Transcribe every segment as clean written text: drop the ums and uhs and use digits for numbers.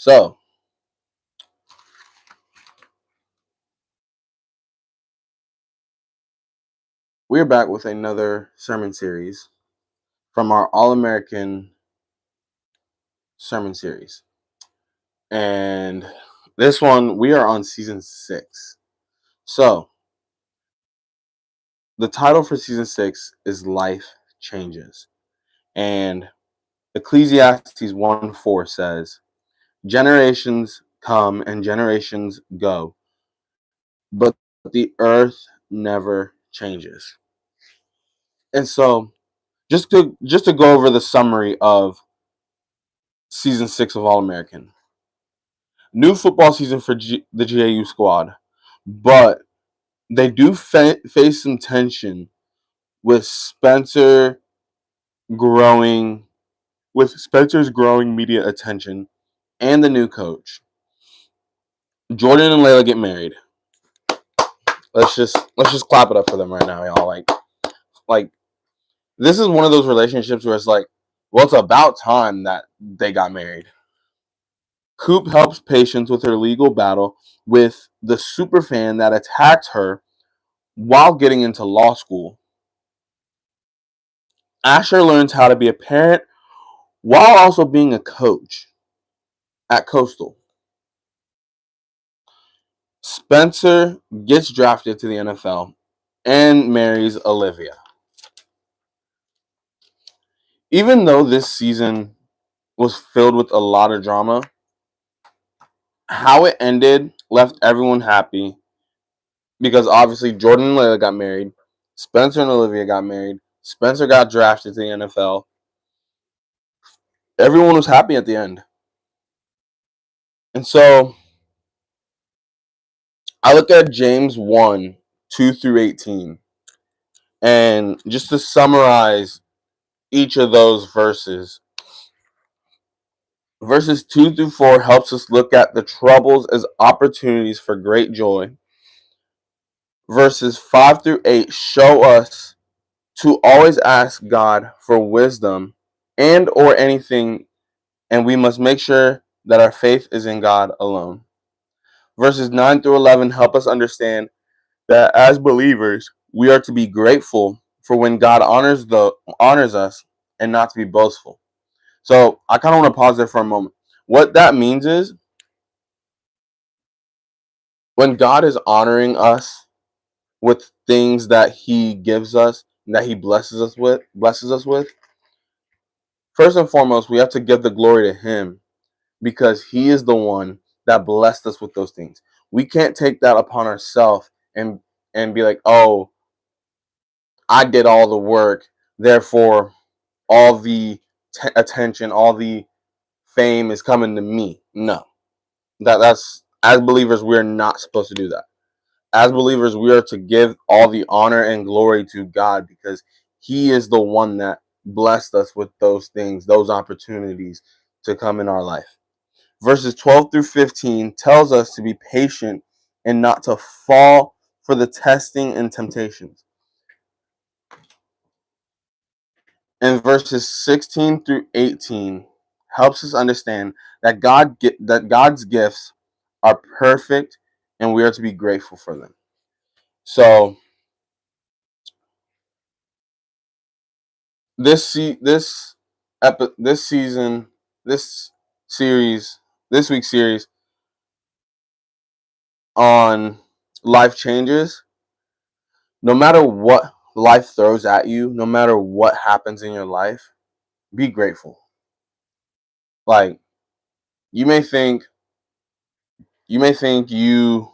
So, we're back with another sermon series from our All-American sermon series. And this one, we are on season 6. So, the title for season 6 is Life Changes. And Ecclesiastes 1:4 says, generations come and generations go, but the earth never changes. And so, just to go over the summary of season 6 of All American. New football season for the GAU squad, but they do face some tension with growing Spencer's growing media attention and the new coach. Jordan and Layla get married. Let's just clap it up for them right now, y'all. Like this is one of those relationships where it's like, well, it's about time that they got married. Coop helps Patience with her legal battle with the superfan that attacked her while getting into law school. Asher learns how to be a parent while also being a coach at Coastal. Spencer gets drafted to the NFL and marries Olivia. Even though this season was filled with a lot of drama, how it ended left everyone happy because obviously Jordan and Layla got married, Spencer and Olivia got married, Spencer got drafted to the NFL. Everyone was happy at the end. And so I look at James 1:2-18. And just to summarize each of those verses, verses 2-4 helps us look at the troubles as opportunities for great joy. Verses 5-8 show us to always ask God for wisdom and or anything, and we must make sure that our faith is in God alone. Verses 9-11 help us understand that as believers, we are to be grateful for when God honors us and not to be boastful. So I kind of want to pause there for a moment. What that means is when God is honoring us with things that He gives us, that He blesses us with, first and foremost, we have to give the glory to Him because He is the one that blessed us with those things. We can't take that upon ourselves and be like, oh, I did all the work, therefore all the attention, all the fame is coming to me. No, that's as believers, we're not supposed to do that. As believers, we are to give all the honor and glory to God because He is the one that blessed us with those things, those opportunities to come in our life. Verses 12-15 tells us to be patient and not to fall for the testing and temptations. And verses 16-18 helps us understand that God's gifts are perfect and we are to be grateful for them. So this season, this series, this week's series on life changes, no matter what life throws at you, no matter what happens in your life, be grateful. Like you may think you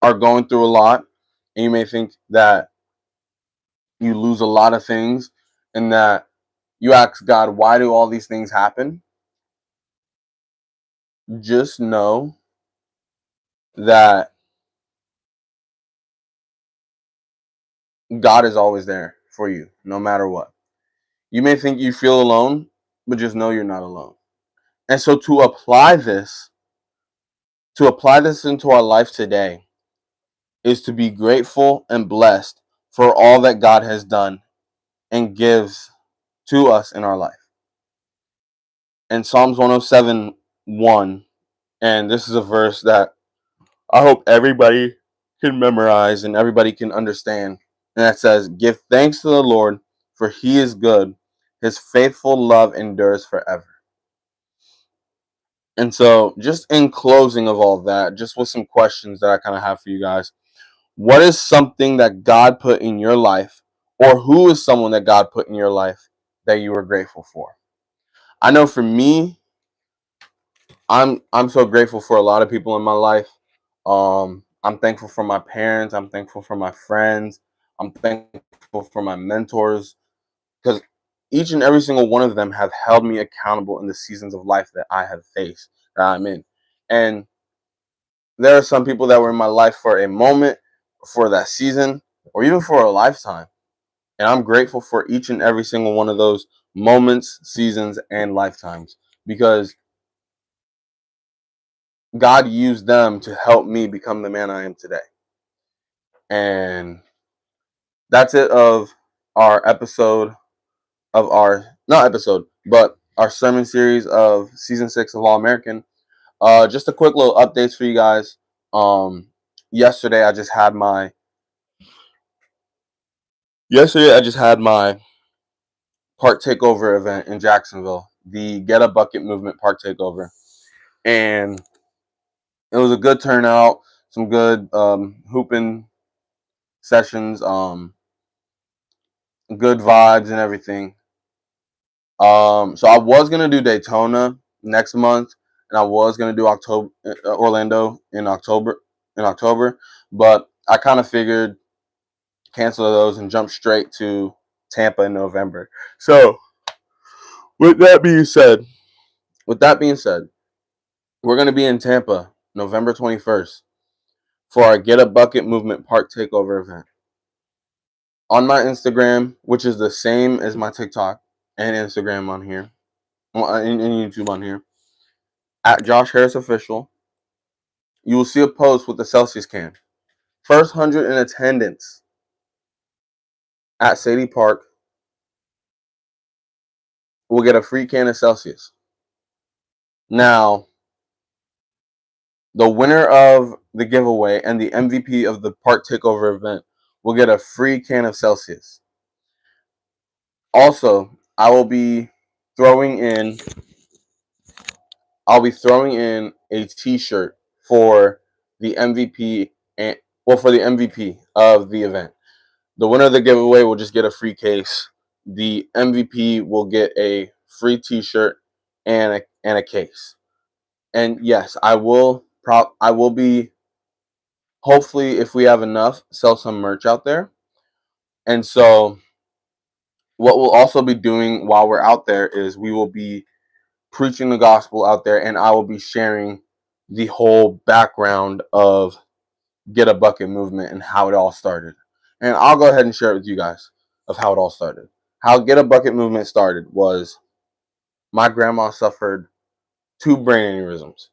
are going through a lot, and you may think that you lose a lot of things, and that you ask God, why do all these things happen? Just know that God is always there for you, no matter what. You may think you feel alone, but just know you're not alone. And so to apply this into our life today is to be grateful and blessed for all that God has done and gives to us in our life. in Psalms 107:1, and this is a verse that I hope everybody can memorize and everybody can understand. And that says, "Give thanks to the Lord, for he is good. His faithful love endures forever." And so, just in closing of all of that, just with some questions that I kind of have for you guys. What is something that God put in your life, or who is someone that God put in your life that you were grateful for? I know for me, I'm so grateful for a lot of people in my life. I'm thankful for my parents. I'm thankful for my friends. I'm thankful for my mentors, because each and every single one of them have held me accountable in the seasons of life that I have faced, that I'm in. And there are some people that were in my life for a moment, for that season, or even for a lifetime. And I'm grateful for each and every single one of those moments, seasons, and lifetimes, because God used them to help me become the man I am today. And that's it of our episode of our, not episode, but our sermon series of season 6 of All American. Just a quick little updates for you guys. Um, yesterday I just had my park takeover event in Jacksonville, the Get a Bucket Movement park takeover, and it was a good turnout, some good hooping sessions, good vibes and everything. So I was gonna do Daytona next month, and I was gonna do Orlando in October, but I kind of figured cancel those and jump straight to Tampa in November. So with that being said, with that being said, we're gonna be in Tampa November 21st for our Get a Bucket Movement Park Takeover event. On my Instagram, which is the same as my TikTok and Instagram on here, and YouTube on here, at Josh Harris Official, you will see a post with the Celsius can. First 100 in attendance at Sadie Park will get a free can of Celsius. Now, the winner of the giveaway and the MVP of the park takeover event will get a free can of Celsius. Also, throwing in I'll be throwing in a T-shirt for the MVP for the MVP of the event. The winner of the giveaway will just get a free case. The MVP will get a free T-shirt and a case. And yes, I will be, hopefully, if we have enough, sell some merch out there. And so what we'll also be doing while we're out there is we will be preaching the gospel out there, and I will be sharing the whole background of Get a Bucket movement and how it all started. And I'll go ahead and share it with you guys of how it all started. How Get a Bucket movement started was my grandma suffered 2 brain aneurysms.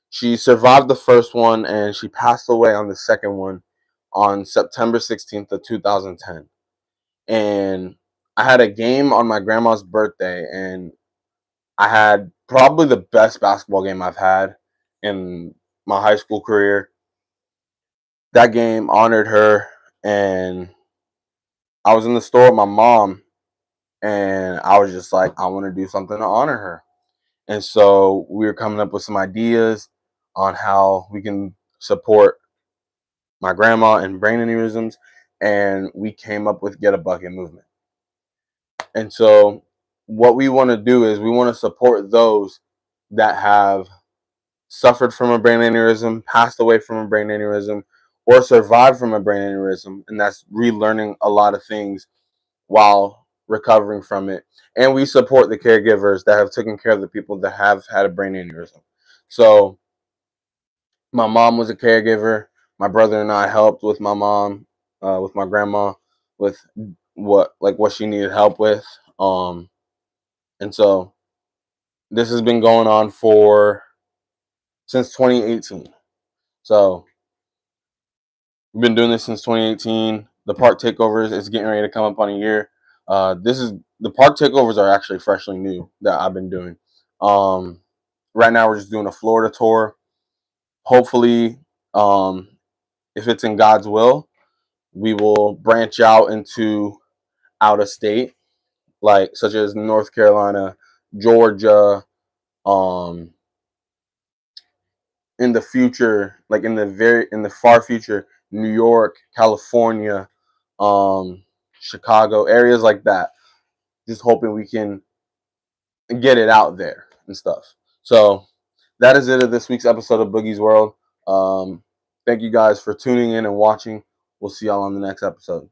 She survived the first one and she passed away on the second one on September 16th of 2010. And I had a game on my grandma's birthday, and I had probably the best basketball game I've had in my high school career. That game honored her, and I was in the store with my mom, and I was just like, I want to do something to honor her. And so we were coming up with some ideas on how we can support my grandma and brain aneurysms, and we came up with Get a Bucket movement. And so what we want to do is we want to support those that have suffered from a brain aneurysm, passed away from a brain aneurysm, or survived from a brain aneurysm, and that's relearning a lot of things while recovering from it. And we support the caregivers that have taken care of the people that have had a brain aneurysm. So my mom was a caregiver. My brother and I helped with my mom, with my grandma, with what she needed help with. And so this has been going on since 2018. So we've been doing this since 2018. The park takeovers is getting ready to come up on a year. The park takeovers are actually freshly new that I've been doing. Right now we're just doing a Florida tour. Hopefully, if it's in God's will, we will branch out into out of state, like such as North Carolina, Georgia, um, in the future, like in the far future, New York, California, Chicago, areas like that. Just hoping we can get it out there and stuff. So that is it of this week's episode of Boogie's World. Thank you guys for tuning in and watching. We'll see y'all on the next episode.